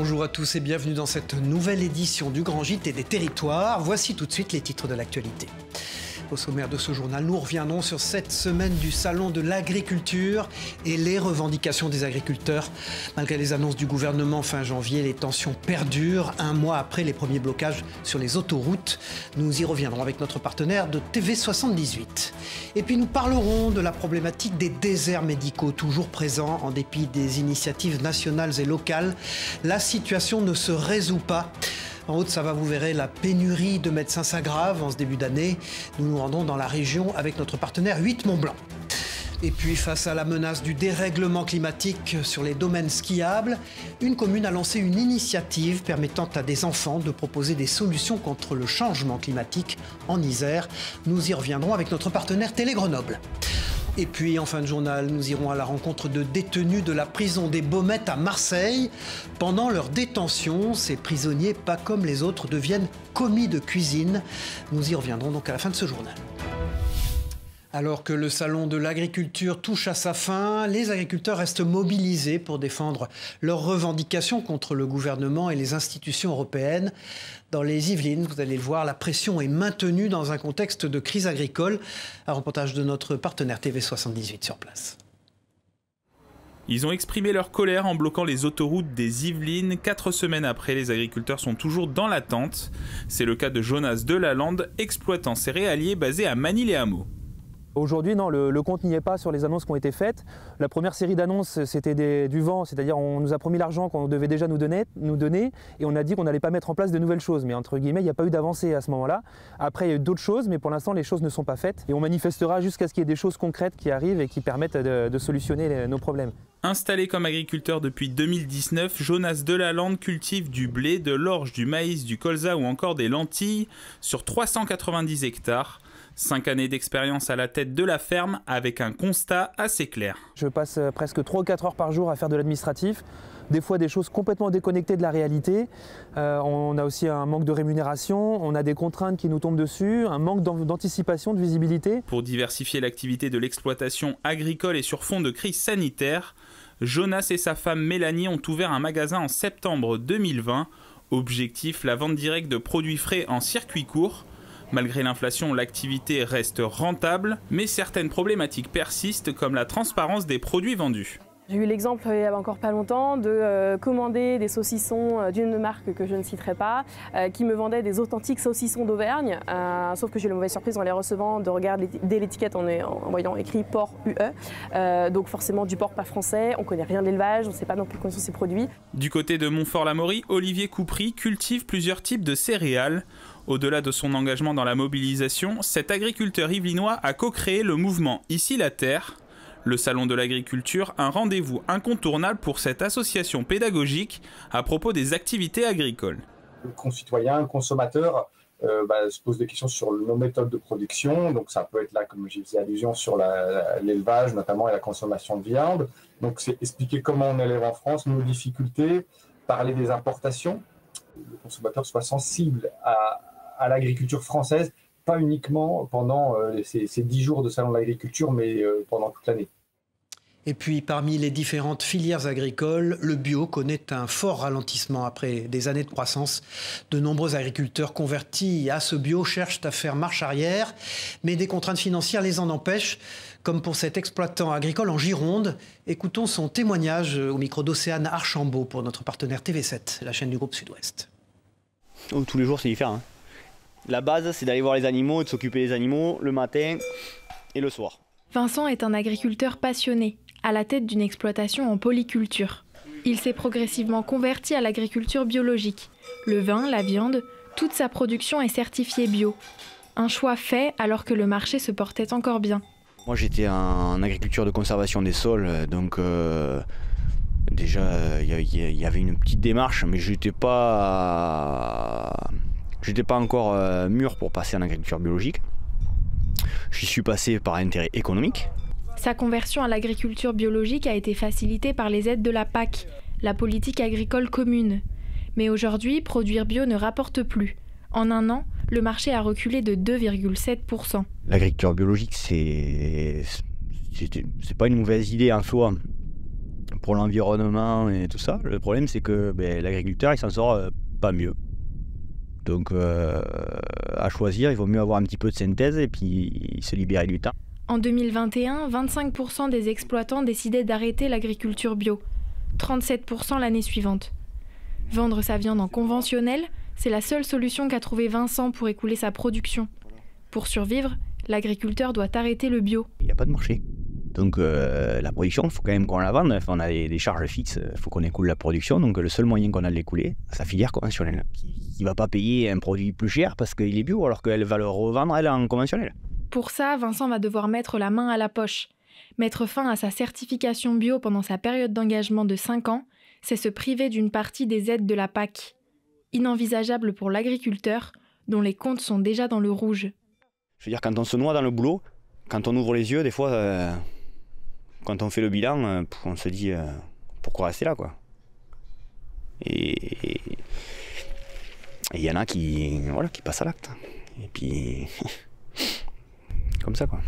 Bonjour à tous et bienvenue dans cette nouvelle édition du Grand Gîte et des Territoires. Voici tout de suite les titres de l'actualité. Au sommaire de ce journal, nous reviendrons sur cette semaine du Salon de l'agriculture et les revendications des agriculteurs. Malgré les annonces du gouvernement fin janvier, les tensions perdurent un mois après les premiers blocages sur les autoroutes. Nous y reviendrons avec notre partenaire de TV78. Et puis nous parlerons de la problématique des déserts médicaux, toujours présents en dépit des initiatives nationales et locales. La situation ne se résout pas. En Haute-Savoie, vous verrez, la pénurie de médecins s'aggrave en ce début d'année. Nous nous rendons dans la région avec notre partenaire 8 Mont-Blanc. Et puis, face à la menace du dérèglement climatique sur les domaines skiables, une commune a lancé une initiative permettant à des enfants de proposer des solutions contre le changement climatique en Isère. Nous y reviendrons avec notre partenaire Télé Grenoble. Et puis, en fin de journal, nous irons à la rencontre de détenus de la prison des Baumettes à Marseille. Pendant leur détention, ces prisonniers, pas comme les autres, deviennent commis de cuisine. Nous y reviendrons donc à la fin de ce journal. Alors que le salon de l'agriculture touche à sa fin, les agriculteurs restent mobilisés pour défendre leurs revendications contre le gouvernement et les institutions européennes. Dans les Yvelines, vous allez le voir, la pression est maintenue dans un contexte de crise agricole. Un reportage de notre partenaire TV78 sur place. Ils ont exprimé leur colère en bloquant les autoroutes des Yvelines. 4 semaines après, les agriculteurs sont toujours dans l'attente. C'est le cas de Jonas Delalande, exploitant céréalier basé à Manille-les-Hameaux. Aujourd'hui, non, le compte n'y est pas sur les annonces qui ont été faites. La première série d'annonces, c'était du vent, c'est-à-dire on nous a promis l'argent qu'on devait déjà nous donner et on a dit qu'on n'allait pas mettre en place de nouvelles choses. Mais entre guillemets, il n'y a pas eu d'avancée à ce moment-là. Après, il y a eu d'autres choses, mais pour l'instant, les choses ne sont pas faites. Et on manifestera jusqu'à ce qu'il y ait des choses concrètes qui arrivent et qui permettent de solutionner nos problèmes. Installé comme agriculteur depuis 2019, Jonas Delalande cultive du blé, de l'orge, du maïs, du colza ou encore des lentilles sur 390 hectares. 5 années d'expérience à la tête de la ferme avec un constat assez clair. Je passe presque 3 ou 4 heures par jour à faire de l'administratif, des fois des choses complètement déconnectées de la réalité. On a aussi un manque de rémunération, on a des contraintes qui nous tombent dessus, un manque d'anticipation, de visibilité. Pour diversifier l'activité de l'exploitation agricole et sur fond de crise sanitaire, Jonas et sa femme Mélanie ont ouvert un magasin en septembre 2020. Objectif, la vente directe de produits frais en circuit court. Malgré l'inflation, l'activité reste rentable, mais certaines problématiques persistent comme la transparence des produits vendus. J'ai eu l'exemple il y a encore pas longtemps de commander des saucissons d'une marque que je ne citerai pas, qui me vendait des authentiques saucissons d'Auvergne, sauf que j'ai eu la mauvaise surprise en les recevant de regarder dès l'étiquette en voyant écrit porc UE, donc forcément du porc pas français, on connaît rien de l'élevage, on ne sait pas non plus comment sont ces produits. Du côté de Montfort-l'Amaury, Olivier Coupry cultive plusieurs types de céréales. Au-delà de son engagement dans la mobilisation, cet agriculteur yvelinois a co-créé le mouvement Ici la Terre. Le Salon de l'agriculture, un rendez-vous incontournable pour cette association pédagogique à propos des activités agricoles. Le concitoyen, le consommateur, se pose des questions sur nos méthodes de production. Donc ça peut être là, comme j'y faisais allusion, sur l'élevage notamment et la consommation de viande. Donc c'est expliquer comment on élève en France, nos difficultés, parler des importations. Le consommateur soit sensible à l'agriculture française, pas uniquement pendant ces 10 jours de Salon de l'agriculture, mais pendant toute l'année. Et puis, parmi les différentes filières agricoles, le bio connaît un fort ralentissement après des années de croissance. De nombreux agriculteurs convertis à ce bio cherchent à faire marche arrière, mais des contraintes financières les en empêchent, comme pour cet exploitant agricole en Gironde. Écoutons son témoignage au micro d'Océane Archambault pour notre partenaire TV7, la chaîne du groupe Sud-Ouest. Oh, tous les jours, c'est différent. La base, c'est d'aller voir les animaux et de s'occuper des animaux le matin et le soir. Vincent est un agriculteur passionné, à la tête d'une exploitation en polyculture. Il s'est progressivement converti à l'agriculture biologique. Le vin, la viande, toute sa production est certifiée bio. Un choix fait alors que le marché se portait encore bien. Moi, j'étais en agriculture de conservation des sols, donc déjà, il y avait une petite démarche, mais j'étais pas encore mûr pour passer en agriculture biologique. J'y suis passé par intérêt économique. Sa conversion à l'agriculture biologique a été facilitée par les aides de la PAC, la politique agricole commune. Mais aujourd'hui, produire bio ne rapporte plus. En un an, le marché a reculé de 2,7%. L'agriculture biologique, c'est pas une mauvaise idée en soi pour l'environnement et tout ça. Le problème, c'est que l'agriculteur, il s'en sort pas mieux. Donc, à choisir, il vaut mieux avoir un petit peu de synthèse et puis se libérer du temps. En 2021, 25% des exploitants décidaient d'arrêter l'agriculture bio, 37% l'année suivante. Vendre sa viande en conventionnel, c'est la seule solution qu'a trouvé Vincent pour écouler sa production. Pour survivre, l'agriculteur doit arrêter le bio. Il n'y a pas de marché. Donc la production, il faut quand même qu'on la vende. Enfin, on a des charges fixes, il faut qu'on écoule la production. Donc le seul moyen qu'on a de l'écouler, c'est la filière conventionnelle. Qui ne va pas payer un produit plus cher parce qu'il est bio, alors qu'elle va le revendre elle en conventionnel. Pour ça, Vincent va devoir mettre la main à la poche. Mettre fin à sa certification bio pendant sa période d'engagement de 5 ans, c'est se priver d'une partie des aides de la PAC. Inenvisageable pour l'agriculteur, dont les comptes sont déjà dans le rouge. Je veux dire, quand on se noie dans le boulot, quand on ouvre les yeux, des fois, quand on fait le bilan, on se dit pourquoi rester là, quoi. Et il y en a qui passent à l'acte. Et puis, comme ça, quoi.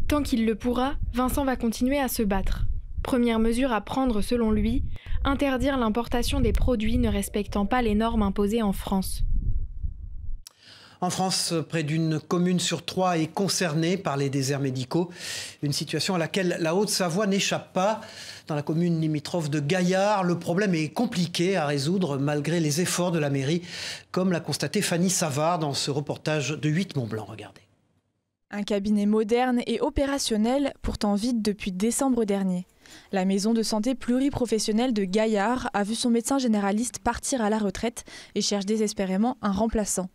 Tant qu'il le pourra, Vincent va continuer à se battre. Première mesure à prendre selon lui, interdire l'importation des produits ne respectant pas les normes imposées en France. En France, près d'une commune sur 3 est concernée par les déserts médicaux. Une situation à laquelle la Haute-Savoie n'échappe pas. Dans la commune limitrophe de Gaillard, le problème est compliqué à résoudre malgré les efforts de la mairie, comme l'a constaté Fanny Savard dans ce reportage de 8 Mont-Blanc. Regardez. Un cabinet moderne et opérationnel, pourtant vide depuis décembre dernier. La maison de santé pluriprofessionnelle de Gaillard a vu son médecin généraliste partir à la retraite et cherche désespérément un remplaçant.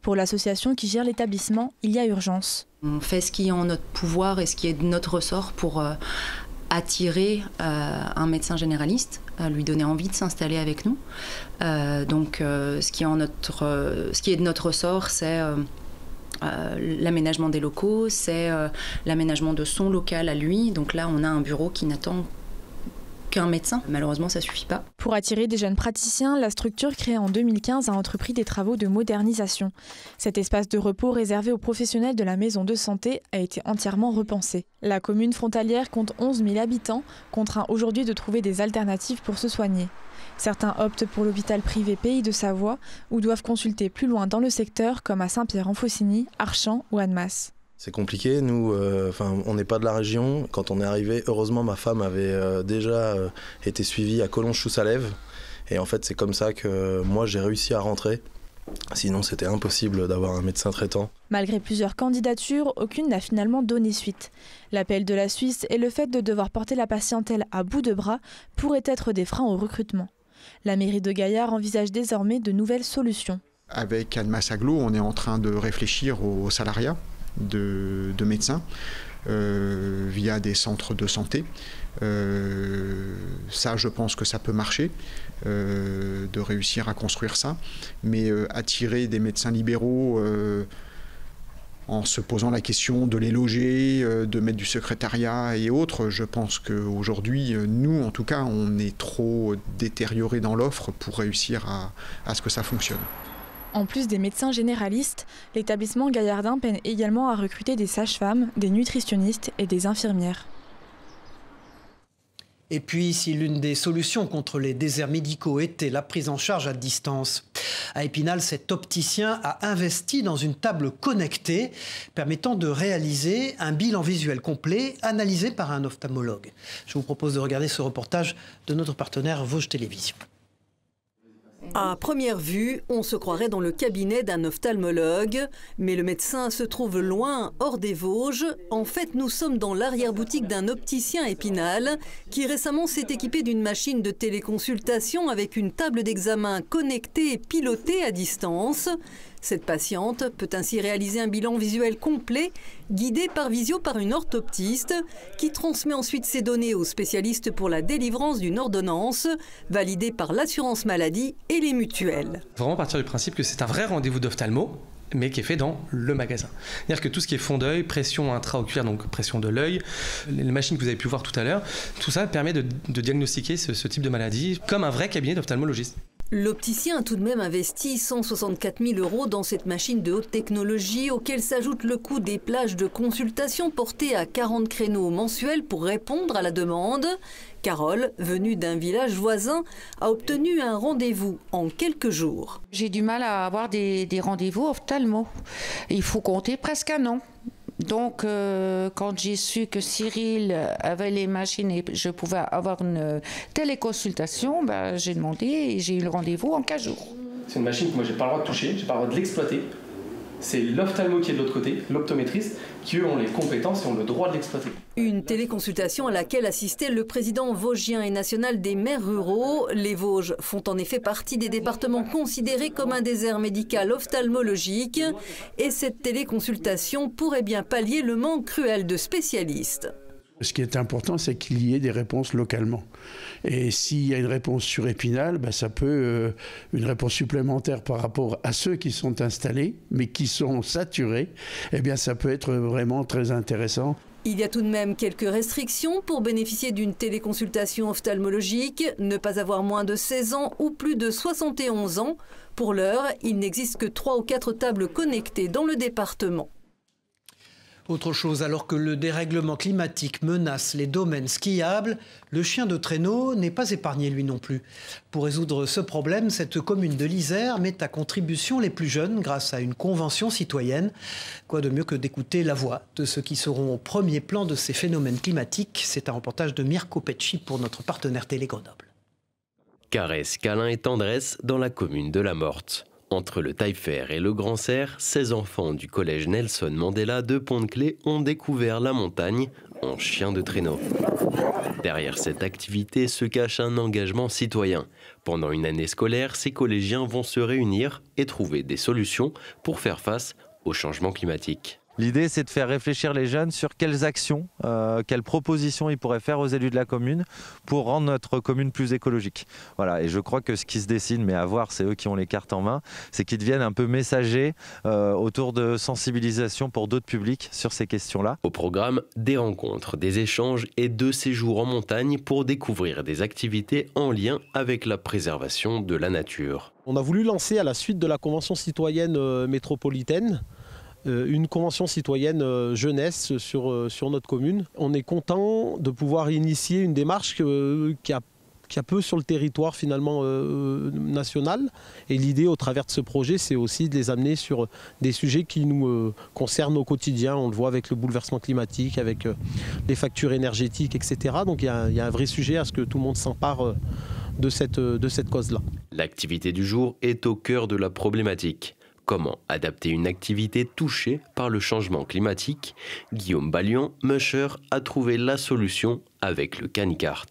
Pour l'association qui gère l'établissement, il y a urgence. On fait ce qui est en notre pouvoir et ce qui est de notre ressort pour attirer un médecin généraliste, lui donner envie de s'installer avec nous. Ce qui est de notre ressort, c'est l'aménagement des locaux, c'est l'aménagement de son local à lui. Donc là, on a un bureau qui n'attend qu'un médecin. Malheureusement, ça ne suffit pas. Pour attirer des jeunes praticiens, la structure créée en 2015 a entrepris des travaux de modernisation. Cet espace de repos réservé aux professionnels de la maison de santé a été entièrement repensé. La commune frontalière compte 11 000 habitants, contraint aujourd'hui de trouver des alternatives pour se soigner. Certains optent pour l'hôpital privé Pays de Savoie ou doivent consulter plus loin dans le secteur comme à Saint-Pierre-en-Faucigny, Archamps ou Annemasse. C'est compliqué, nous, on n'est pas de la région. Quand on est arrivé, heureusement, ma femme avait déjà été suivie à Collonges-sous-Salève. Et en fait, c'est comme ça que moi, j'ai réussi à rentrer. Sinon, c'était impossible d'avoir un médecin traitant. Malgré plusieurs candidatures, aucune n'a finalement donné suite. L'appel de la Suisse et le fait de devoir porter la patientèle à bout de bras pourraient être des freins au recrutement. La mairie de Gaillard envisage désormais de nouvelles solutions. Avec Annemasse Aglo, on est en train de réfléchir au salariat de médecins via des centres de santé. Ça, je pense que ça peut marcher, de réussir à construire ça. Mais attirer des médecins libéraux en se posant la question de les loger, de mettre du secrétariat et autres, je pense qu'aujourd'hui, nous, en tout cas, on est trop détériorés dans l'offre pour réussir à ce que ça fonctionne. En plus des médecins généralistes, l'établissement gaillardin peine également à recruter des sages-femmes, des nutritionnistes et des infirmières. Et puis, si l'une des solutions contre les déserts médicaux était la prise en charge à distance, à Épinal, cet opticien a investi dans une table connectée permettant de réaliser un bilan visuel complet analysé par un ophtalmologue. Je vous propose de regarder ce reportage de notre partenaire Vosges Télévision. À première vue, on se croirait dans le cabinet d'un ophtalmologue, mais le médecin se trouve loin, hors des Vosges. En fait, nous sommes dans l'arrière-boutique d'un opticien à Épinal qui récemment s'est équipé d'une machine de téléconsultation avec une table d'examen connectée et pilotée à distance. Cette patiente peut ainsi réaliser un bilan visuel complet, guidé par visio par une orthoptiste, qui transmet ensuite ses données aux spécialistes pour la délivrance d'une ordonnance, validée par l'assurance maladie et les mutuelles. Vraiment partir du principe que c'est un vrai rendez-vous d'ophtalmo, mais qui est fait dans le magasin. C'est-à-dire que tout ce qui est fond d'œil, pression intra-oculaire, donc pression de l'œil, les machines que vous avez pu voir tout à l'heure, tout ça permet de diagnostiquer ce type de maladie comme un vrai cabinet d'ophtalmologiste. L'opticien a tout de même investi 164 000 € dans cette machine de haute technologie, auquel s'ajoute le coût des plages de consultation portées à 40 créneaux mensuels pour répondre à la demande. Carole, venue d'un village voisin, a obtenu un rendez-vous en quelques jours. J'ai du mal à avoir des rendez-vous ophtalmo. Il faut compter presque un an. Donc, quand j'ai su que Cyril avait les machines et je pouvais avoir une téléconsultation, j'ai demandé et j'ai eu le rendez-vous en 15 jours. C'est une machine que moi, j'ai pas le droit de toucher, j'ai pas le droit de l'exploiter. C'est l'ophtalmo qui est de l'autre côté, l'optométriste, qui eux ont les compétences et ont le droit de l'exploiter. Une téléconsultation à laquelle assistait le président vosgien et national des maires ruraux. Les Vosges font en effet partie des départements considérés comme un désert médical ophtalmologique. Et cette téléconsultation pourrait bien pallier le manque cruel de spécialistes. Ce qui est important, c'est qu'il y ait des réponses localement. Et s'il y a une réponse sur Épinal, ça peut une réponse supplémentaire par rapport à ceux qui sont installés, mais qui sont saturés, ça peut être vraiment très intéressant. Il y a tout de même quelques restrictions pour bénéficier d'une téléconsultation ophtalmologique. Ne pas avoir moins de 16 ans ou plus de 71 ans. Pour l'heure, il n'existe que 3 ou 4 tables connectées dans le département. Autre chose, alors que le dérèglement climatique menace les domaines skiables, le chien de traîneau n'est pas épargné lui non plus. Pour résoudre ce problème, cette commune de l'Isère met à contribution les plus jeunes grâce à une convention citoyenne. Quoi de mieux que d'écouter la voix de ceux qui seront au premier plan de ces phénomènes climatiques. C'est un reportage de Mirko Pecci pour notre partenaire Télé Grenoble. Caresses, câlins et tendresse dans la commune de La Morte. Entre le Taillefer et le Grand Cerf, 16 enfants du collège Nelson Mandela de Pont-de-Claix ont découvert la montagne en chien de traîneau. Derrière cette activité se cache un engagement citoyen. Pendant une année scolaire, ces collégiens vont se réunir et trouver des solutions pour faire face au changement climatique. L'idée, c'est de faire réfléchir les jeunes sur quelles actions, quelles propositions ils pourraient faire aux élus de la commune pour rendre notre commune plus écologique. Voilà, et je crois que ce qui se dessine, mais à voir, c'est eux qui ont les cartes en main, c'est qu'ils deviennent un peu messagers autour de sensibilisation pour d'autres publics sur ces questions-là. Au programme, des rencontres, des échanges et 2 séjours en montagne pour découvrir des activités en lien avec la préservation de la nature. On a voulu lancer à la suite de la Convention citoyenne métropolitaine une convention citoyenne jeunesse sur notre commune. On est content de pouvoir initier une démarche qui a peu sur le territoire finalement national. Et l'idée au travers de ce projet, c'est aussi de les amener sur des sujets qui nous concernent au quotidien. On le voit avec le bouleversement climatique, avec les factures énergétiques, etc. Donc il y a un vrai sujet à ce que tout le monde s'empare de cette cause-là. L'activité du jour est au cœur de la problématique. Comment adapter une activité touchée par le changement climatique? Guillaume Ballion, musher, a trouvé la solution avec le canicart.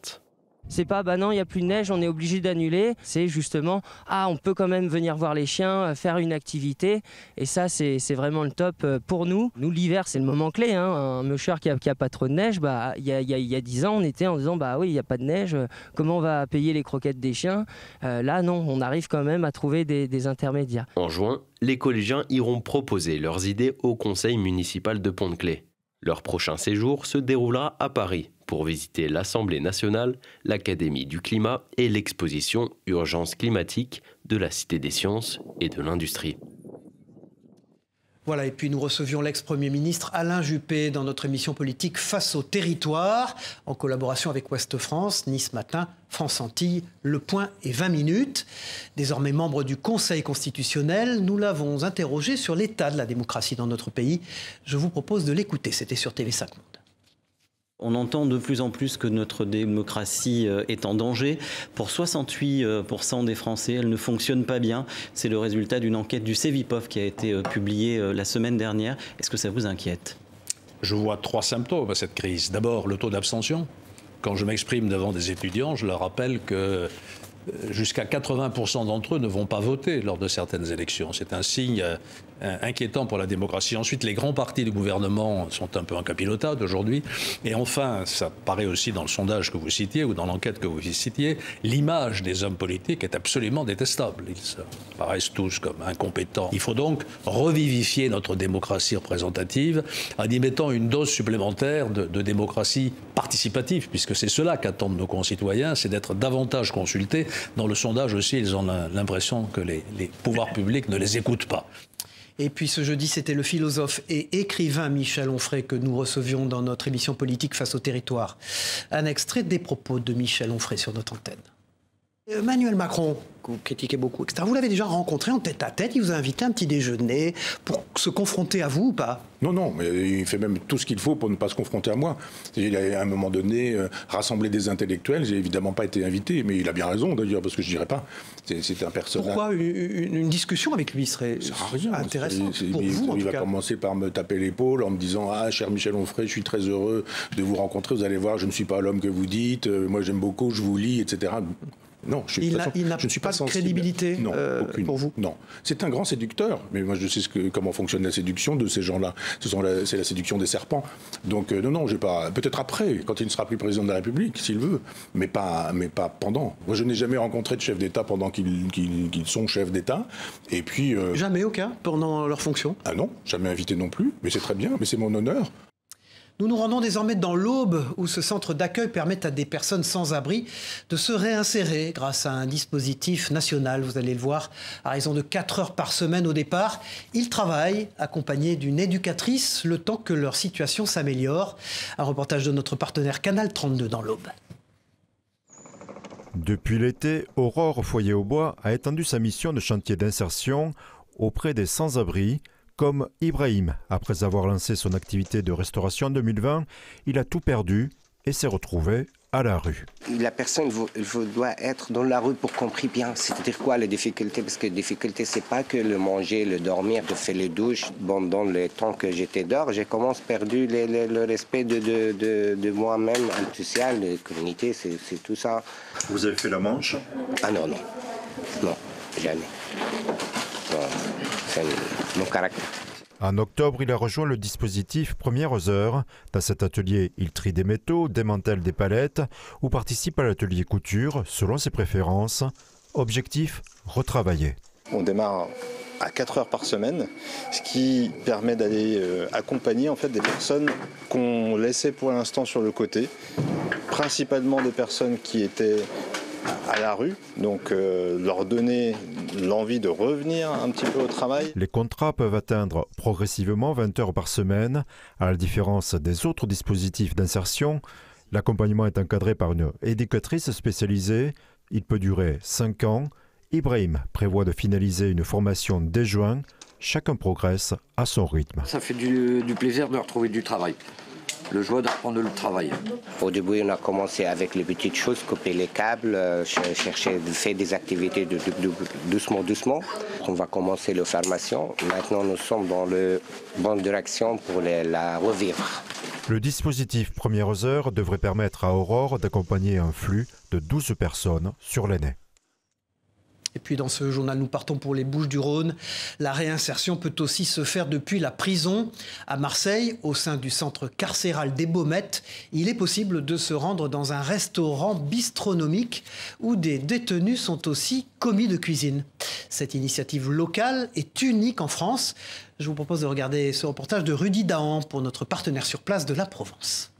C'est pas non, il n'y a plus de neige, on est obligé d'annuler. C'est justement, on peut quand même venir voir les chiens, faire une activité. Et ça, c'est vraiment le top pour nous. Nous, l'hiver, c'est le moment clé. Un musher qui a pas trop de neige, il y a 10 ans, on était en disant, oui, il n'y a pas de neige, comment on va payer les croquettes des chiens? Là, non, on arrive quand même à trouver des intermédiaires. En juin, les collégiens iront proposer leurs idées au conseil municipal de Pont-de-Claix. Leur prochain séjour se déroulera à Paris pour visiter l'Assemblée nationale, l'Académie du climat et l'exposition Urgence climatique de la Cité des sciences et de l'industrie. Voilà, et puis nous recevions l'ex-premier ministre Alain Juppé dans notre émission politique Face au territoire, en collaboration avec Ouest France, Nice Matin, France Antilles, Le Point et 20 minutes. Désormais membre du Conseil constitutionnel, nous l'avons interrogé sur l'état de la démocratie dans notre pays. Je vous propose de l'écouter, c'était sur TV5 Monde. On entend de plus en plus que notre démocratie est en danger. Pour 68% des Français, elle ne fonctionne pas bien. C'est le résultat d'une enquête du Cevipof qui a été publiée la semaine dernière. Est-ce que ça vous inquiète? Je vois 3 symptômes à cette crise. D'abord, le taux d'abstention. Quand je m'exprime devant des étudiants, je leur rappelle que jusqu'à 80% d'entre eux ne vont pas voter lors de certaines élections. C'est un signe inquiétant pour la démocratie. Ensuite, les grands partis du gouvernement sont un peu en capilotade aujourd'hui. Et enfin, ça paraît aussi dans le sondage que vous citiez ou dans l'enquête que vous citiez, l'image des hommes politiques est absolument détestable. Ils paraissent tous comme incompétents. Il faut donc revivifier notre démocratie représentative en y mettant une dose supplémentaire de démocratie participative, puisque c'est cela qu'attendent nos concitoyens, c'est d'être davantage consultés dans le sondage aussi, ils ont l'impression que les pouvoirs publics ne les écoutent pas. Et puis ce jeudi, c'était le philosophe et écrivain Michel Onfray que nous recevions dans notre émission politique Face au territoire. Un extrait des propos de Michel Onfray sur notre antenne. Emmanuel Macron, que vous critiquez beaucoup, etc., vous l'avez déjà rencontré en tête-à-tête, il vous a invité à un petit déjeuner pour se confronter à vous ou pas? Non, mais il fait même tout ce qu'il faut pour ne pas se confronter à moi. Il a à un moment donné rassemblé des intellectuels, j'ai évidemment pas été invité, mais il a bien raison d'ailleurs, parce que je dirais pas. C'est un personnage. Pourquoi une discussion avec lui serait intéressante pour vous, Il va commencer par me taper l'épaule en me disant « Ah, cher Michel Onfray, je suis très heureux de vous rencontrer, vous allez voir, je ne suis pas l'homme que vous dites, moi j'aime beaucoup, je vous lis, etc. » Non, je ne suis pas de crédibilité aucune. Pour vous. Non, c'est un grand séducteur, mais moi je sais comment fonctionne la séduction de ces gens-là. C'est la séduction des serpents. Donc non, j'ai pas. Peut-être après, quand il ne sera plus président de la République, s'il veut, mais pas pendant. Moi, je n'ai jamais rencontré de chef d'État pendant qu'ils sont chefs d'État. Et puis. Jamais aucun pendant leur fonction. Ah non, jamais invité non plus. Mais c'est très bien, mais c'est mon honneur. Nous nous rendons désormais dans l'Aube, où ce centre d'accueil permet à des personnes sans abri de se réinsérer grâce à un dispositif national, vous allez le voir, à raison de 4 heures par semaine au départ. Ils travaillent accompagnés d'une éducatrice le temps que leur situation s'améliore. Un reportage de notre partenaire Canal 32 dans l'Aube. Depuis l'été, Aurore Foyer au Bois a étendu sa mission de chantier d'insertion auprès des sans-abri. Comme Ibrahim, après avoir lancé son activité de restauration en 2020, il a tout perdu et s'est retrouvé à la rue. La personne doit être dans la rue pour comprendre bien. C'est-à-dire quoi les difficultés? Parce que les difficultés, c'est pas que le manger, le dormir, de faire les douches. Bon, dans le temps que j'étais dehors, j'ai commencé perdu le respect de moi-même, le social, la communauté, c'est tout ça. Vous avez fait la manche? Ah non, jamais. C'est mon caractère. En octobre, il a rejoint le dispositif Premières Heures. Dans cet atelier, il trie des métaux, démantèle des palettes ou participe à l'atelier couture selon ses préférences. Objectif, retravailler. On démarre à 4 heures par semaine, ce qui permet d'aller accompagner en fait des personnes qu'on laissait pour l'instant sur le côté, principalement des personnes qui étaient à la rue, donc leur donner l'envie de revenir un petit peu au travail. Les contrats peuvent atteindre progressivement 20 heures par semaine. À la différence des autres dispositifs d'insertion, l'accompagnement est encadré par une éducatrice spécialisée. Il peut durer 5 ans. Ibrahim prévoit de finaliser une formation dès juin. Chacun progresse à son rythme. Ça fait du plaisir de retrouver du travail. Le joie d'apprendre le travail. Au début, on a commencé avec les petites choses, couper les câbles, chercher, faire des activités doucement. On va commencer la formation. Maintenant, nous sommes dans la bonne direction pour la revivre. Le dispositif Premières Heures devrait permettre à Aurore d'accompagner un flux de 12 personnes sur l'année. Et puis dans ce journal, nous partons pour les Bouches-du-Rhône. La réinsertion peut aussi se faire depuis la prison. À Marseille, au sein du centre carcéral des Baumettes, il est possible de se rendre dans un restaurant bistronomique où des détenus sont aussi commis de cuisine. Cette initiative locale est unique en France. Je vous propose de regarder ce reportage de Rudy Dahan pour notre partenaire sur place de la Provence.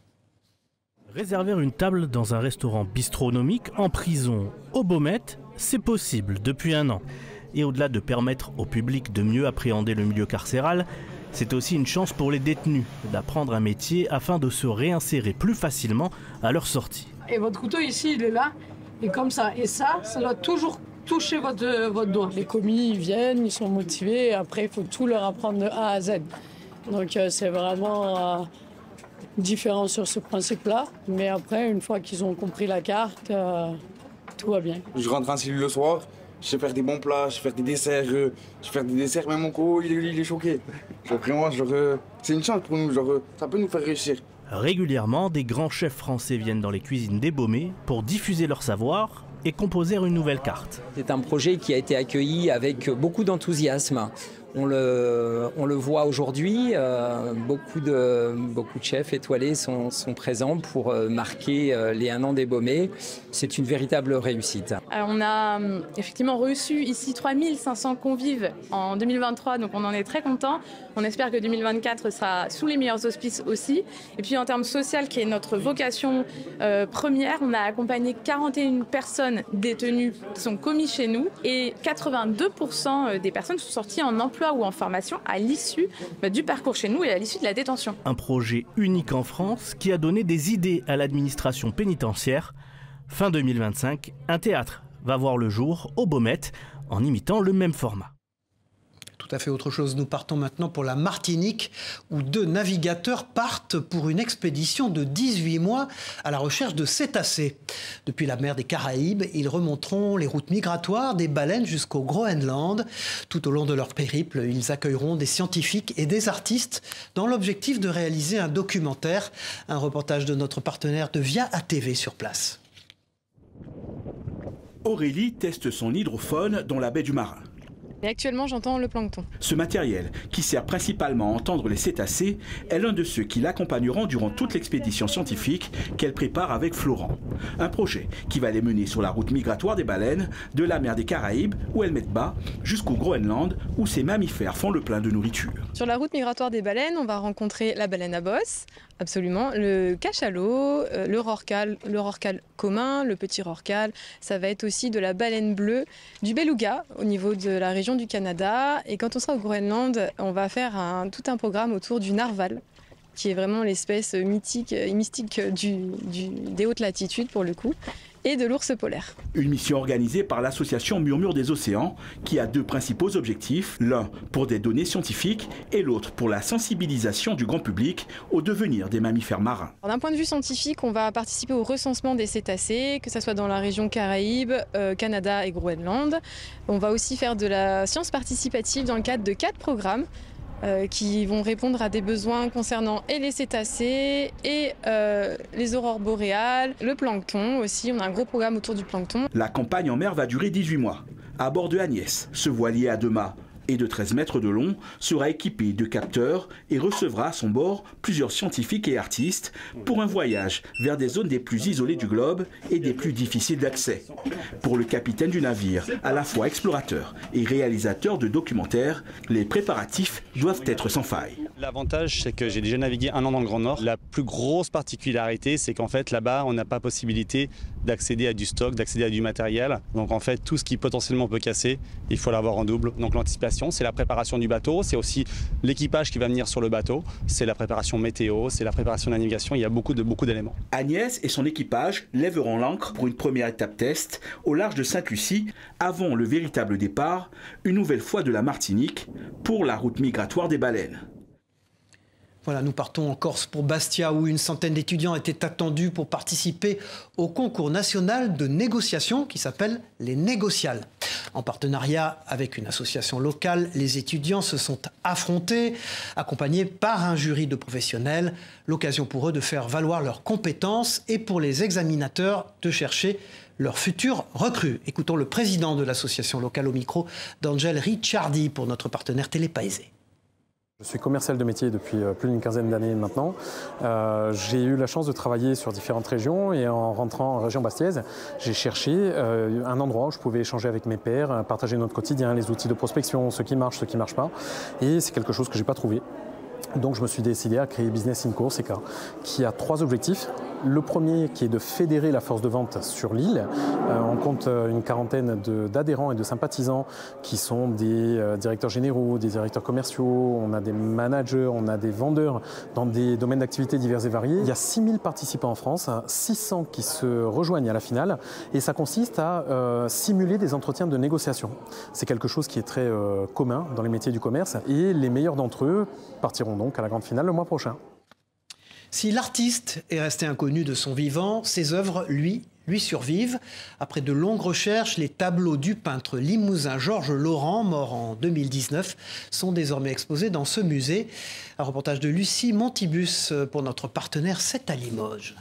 Réserver une table dans un restaurant bistronomique en prison aux Baumettes, c'est possible depuis 1 an. Et au-delà de permettre au public de mieux appréhender le milieu carcéral, c'est aussi une chance pour les détenus d'apprendre un métier afin de se réinsérer plus facilement à leur sortie. Et votre couteau ici, il est là, et comme ça. Et ça doit toujours toucher votre doigt. Les commis, ils viennent, ils sont motivés, et après, il faut tout leur apprendre de A à Z. Donc c'est vraiment différent sur ce principe-là. Mais après, une fois qu'ils ont compris la carte, tout va bien. Je rentre en cellule le soir, je sais faire des bons plats, je sais faire des desserts, même mon co, il est choqué. Vraiment, c'est une chance pour nous, ça peut nous faire réussir. Régulièrement, des grands chefs français viennent dans les cuisines des Baumets pour diffuser leur savoir et composer une nouvelle carte. C'est un projet qui a été accueilli avec beaucoup d'enthousiasme. On le voit aujourd'hui, beaucoup de chefs étoilés sont présents pour marquer les 1 an des Baumets. C'est une véritable réussite. Alors on a effectivement reçu ici 3500 convives en 2023, donc on en est très content. On espère que 2024 sera sous les meilleurs auspices aussi. Et puis en termes social, qui est notre vocation première, on a accompagné 41 personnes détenues qui sont commises chez nous et 82% des personnes sont sorties en emploi ou en formation à l'issue du parcours chez nous et à l'issue de la détention. Un projet unique en France qui a donné des idées à l'administration pénitentiaire. Fin 2025, un théâtre va voir le jour au Baumette en imitant le même format. Tout à fait autre chose. Nous partons maintenant pour la Martinique où 2 navigateurs partent pour une expédition de 18 mois à la recherche de cétacés. Depuis la mer des Caraïbes, ils remonteront les routes migratoires des baleines jusqu'au Groenland. Tout au long de leur périple, ils accueilleront des scientifiques et des artistes dans l'objectif de réaliser un documentaire. Un reportage de notre partenaire de Via ATV sur place. Aurélie teste son hydrophone dans la baie du Marin. Et actuellement, j'entends le plancton. Ce matériel, qui sert principalement à entendre les cétacés, est l'un de ceux qui l'accompagneront durant toute l'expédition scientifique qu'elle prépare avec Florent. Un projet qui va les mener sur la route migratoire des baleines, de la mer des Caraïbes, où elles mettent bas, jusqu'au Groenland, où ces mammifères font le plein de nourriture. Sur la route migratoire des baleines, on va rencontrer la baleine à bosse, absolument, le cachalot, le rorqual commun, le petit rorqual. Ça va être aussi de la baleine bleue, du beluga au niveau de la région du Canada. Et quand on sera au Groenland, on va faire tout un programme autour du narval, qui est vraiment l'espèce mystique des hautes latitudes pour le coup, et de l'ours polaire. Une mission organisée par l'association Murmure des Océans qui a 2 principaux objectifs, l'un pour des données scientifiques et l'autre pour la sensibilisation du grand public au devenir des mammifères marins. D'un point de vue scientifique, on va participer au recensement des cétacés, que ce soit dans la région Caraïbes, Canada et Groenland. On va aussi faire de la science participative dans le cadre de 4 programmes qui vont répondre à des besoins concernant et les cétacés et les aurores boréales, le plancton aussi. On a un gros programme autour du plancton. La campagne en mer va durer 18 mois. À bord de Agnès, ce voilier à 2 mâts et de 13 mètres de long sera équipé de capteurs et recevra à son bord plusieurs scientifiques et artistes pour un voyage vers des zones des plus isolées du globe et des plus difficiles d'accès. Pour le capitaine du navire, à la fois explorateur et réalisateur de documentaires, les préparatifs doivent être sans faille. L'avantage, c'est que j'ai déjà navigué 1 an dans le Grand Nord. La plus grosse particularité, c'est qu'en fait, là-bas, on n'a pas possibilité d'accéder à du stock, d'accéder à du matériel. Donc en fait, tout ce qui potentiellement peut casser, il faut l'avoir en double. Donc l'anticipation, c'est la préparation du bateau, c'est aussi l'équipage qui va venir sur le bateau, c'est la préparation météo, c'est la préparation de la navigation, il y a beaucoup d'éléments. Agnès et son équipage lèveront l'ancre pour une première étape test au large de Sainte-Lucie avant le véritable départ, une nouvelle fois de la Martinique, pour la route migratoire des baleines. Voilà, nous partons en Corse pour Bastia où une centaine d'étudiants étaient attendus pour participer au concours national de négociation qui s'appelle les Négociales. En partenariat avec une association locale, les étudiants se sont affrontés, accompagnés par un jury de professionnels. L'occasion pour eux de faire valoir leurs compétences et pour les examinateurs de chercher leurs futurs recrues. Écoutons le président de l'association locale au micro d'Angel Ricciardi pour notre partenaire Télépaisé. Je suis commercial de métier depuis plus d'une quinzaine d'années maintenant. J'ai eu la chance de travailler sur différentes régions et en rentrant en région bastiaise, j'ai cherché un endroit où je pouvais échanger avec mes pairs, partager notre quotidien, les outils de prospection, ce qui marche, ce qui ne marche pas. Et c'est quelque chose que je n'ai pas trouvé. Donc je me suis décidé à créer Business in Corsica, qui a 3 objectifs. Le premier qui est de fédérer la force de vente sur l'île. On compte une quarantaine d'adhérents et de sympathisants qui sont des directeurs généraux, des directeurs commerciaux, on a des managers, on a des vendeurs dans des domaines d'activité divers et variés. Il y a 6000 participants en France, 600 qui se rejoignent à la finale et ça consiste à simuler des entretiens de négociation. C'est quelque chose qui est très commun dans les métiers du commerce et les meilleurs d'entre eux partiront donc à la grande finale le mois prochain. Si l'artiste est resté inconnu de son vivant, ses œuvres, lui survivent. Après de longues recherches, les tableaux du peintre limousin Georges Laurent, mort en 2019, sont désormais exposés dans ce musée. Un reportage de Lucie Montibus pour notre partenaire 7 à Limoges.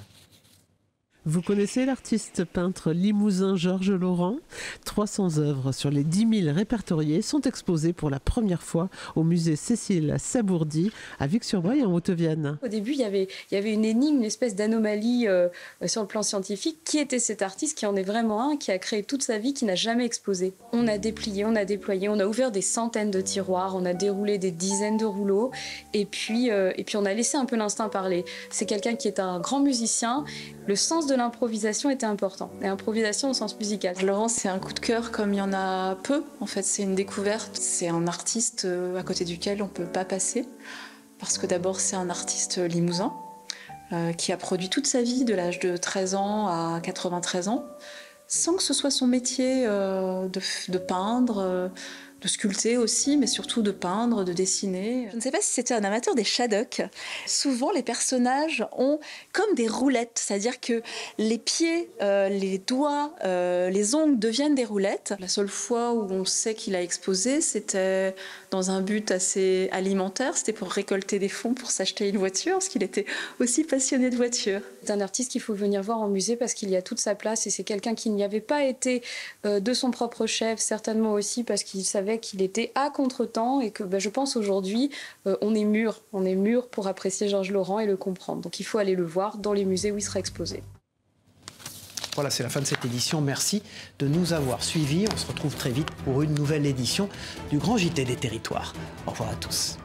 Vous connaissez l'artiste peintre limousin Georges Laurent ? 300 œuvres sur les 10 000 répertoriées sont exposées pour la première fois au musée Cécile Sabourdi à Vic-sur-Breuil en Haute-Vienne. Au début, il y avait une énigme, une espèce d'anomalie sur le plan scientifique. Qui était cet artiste qui en est vraiment un, qui a créé toute sa vie, qui n'a jamais exposé ? On a déplié, on a déployé, on a ouvert des centaines de tiroirs, on a déroulé des dizaines de rouleaux et puis on a laissé un peu l'instinct parler. C'est quelqu'un qui est un grand musicien. Le sens de l'improvisation était important, et improvisation au sens musical. Laurent, c'est un coup de cœur comme il y en a peu. En fait, c'est une découverte. C'est un artiste à côté duquel on ne peut pas passer, parce que d'abord, c'est un artiste limousin qui a produit toute sa vie, de l'âge de 13 ans à 93 ans, sans que ce soit son métier de peindre, de sculpter aussi, mais surtout de peindre, de dessiner. Je ne sais pas si c'était un amateur des Shadocks. Souvent, les personnages ont comme des roulettes, c'est-à-dire que les pieds, les doigts, les ongles deviennent des roulettes. La seule fois où on sait qu'il a exposé, c'était dans un but assez alimentaire, c'était pour récolter des fonds pour s'acheter une voiture, parce qu'il était aussi passionné de voitures. C'est un artiste qu'il faut venir voir en musée parce qu'il y a toute sa place, et c'est quelqu'un qui n'y avait pas été de son propre chef, certainement aussi parce qu'il savait qu'il était à contre-temps, et que je pense aujourd'hui on est mûr pour apprécier Georges Laurent et le comprendre. Donc il faut aller le voir dans les musées où il sera exposé. Voilà, c'est la fin de cette édition. Merci de nous avoir suivis. On se retrouve très vite pour une nouvelle édition du Grand JT des Territoires. Au revoir à tous.